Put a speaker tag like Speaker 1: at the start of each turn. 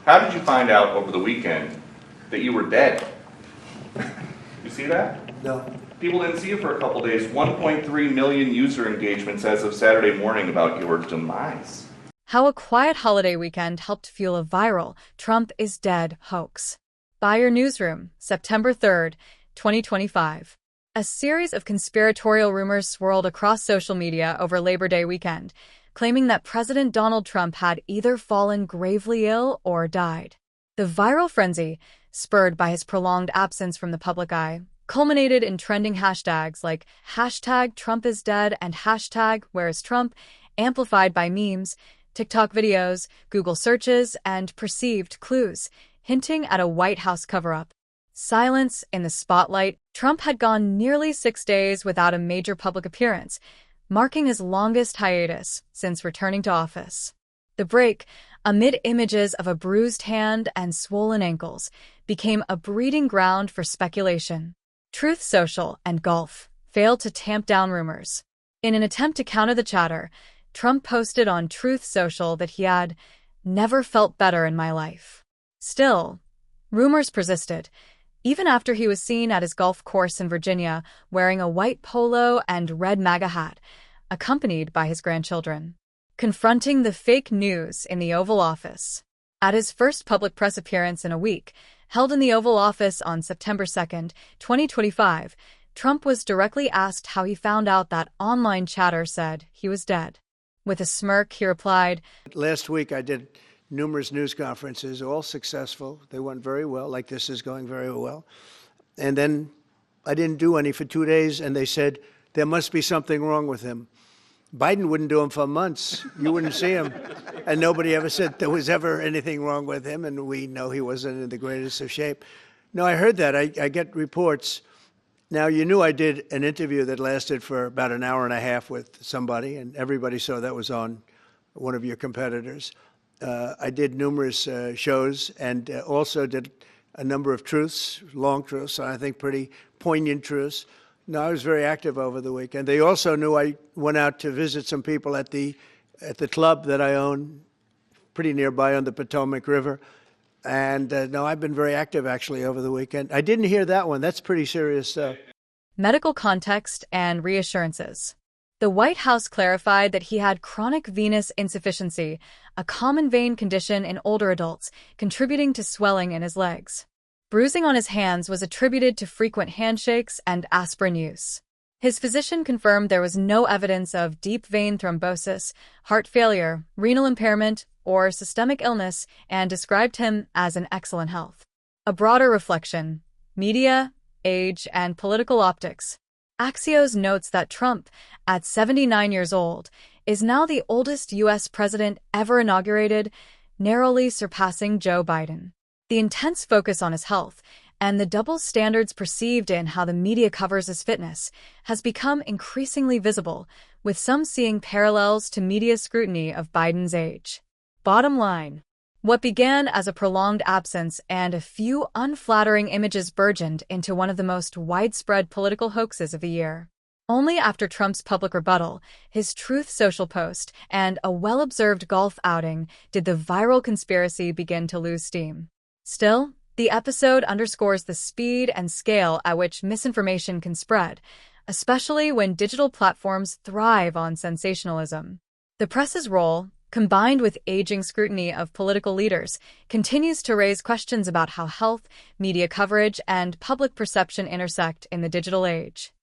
Speaker 1: How did you find out over the weekend that you were dead? You see that?
Speaker 2: No.
Speaker 1: People didn't see you for a couple days. 1.3 million user engagements as of Saturday morning about your demise.
Speaker 3: How a quiet holiday weekend helped fuel a viral "Trump is dead" hoax. By your newsroom, September 3rd, 2025. A series of conspiratorial rumors swirled across social media over Labor Day weekend, claiming that President Donald Trump had either fallen gravely ill or died. The viral frenzy, spurred by his prolonged absence from the public eye, culminated in trending hashtags like #TrumpIsDead and #WhereIsTrump, amplified by memes, TikTok videos, Google searches, and perceived clues, hinting at a White House cover-up. Silence in the spotlight. Trump had gone nearly 6 days without a major public appearance, marking his longest hiatus since returning to office. The break, amid images of a bruised hand and swollen ankles, became a breeding ground for speculation. Truth Social and Gulf failed to tamp down rumors. In an attempt to counter the chatter, Trump posted on Truth Social that he had "never felt better in my life." Still, rumors persisted, even after he was seen at his golf course in Virginia wearing a white polo and red MAGA hat, accompanied by his grandchildren. Confronting the fake news in the Oval Office. At his first public press appearance in a week, held in the Oval Office on September 2nd, 2025, Trump was directly asked how he found out that online chatter said he was dead. With a smirk, he replied,
Speaker 2: Last week I did numerous news conferences, all successful. They went very well, like this is going very well. And then I didn't do any for 2 days, and they said, there must be something wrong with him. Biden wouldn't do them for months. You wouldn't see him. And nobody ever said there was ever anything wrong with him, and we know he wasn't in the greatest of shape. No, I heard that. I get reports. Now, you knew I did an interview that lasted for about an hour and a half with somebody, and everybody saw that was on one of your competitors. I did numerous shows and also did a number of truths, long truths, and I think pretty poignant truths. No, I was very active over the weekend. They also knew I went out to visit some people at the club that I own, pretty nearby on the Potomac River. And no, I've been very active actually over the weekend. I didn't hear that one. That's pretty serious stuff.
Speaker 3: Medical context and reassurances. The White House clarified that he had chronic venous insufficiency, a common vein condition in older adults, contributing to swelling in his legs. Bruising on his hands was attributed to frequent handshakes and aspirin use. His physician confirmed there was no evidence of deep vein thrombosis, heart failure, renal impairment, or systemic illness, and described him as in excellent health. A broader reflection: media, age, and political optics. Axios notes that Trump, at 79 years old, is now the oldest U.S. president ever inaugurated, narrowly surpassing Joe Biden. The intense focus on his health and the double standards perceived in how the media covers his fitness has become increasingly visible, with some seeing parallels to media scrutiny of Biden's age. Bottom line: what began as a prolonged absence and a few unflattering images burgeoned into one of the most widespread political hoaxes of the year. Only after Trump's public rebuttal, his Truth Social post, and a well-observed golf outing did the viral conspiracy begin to lose steam. Still, the episode underscores the speed and scale at which misinformation can spread, especially when digital platforms thrive on sensationalism. The press's role, combined with aging scrutiny of political leaders, continues to raise questions about how health, media coverage, and public perception intersect in the digital age.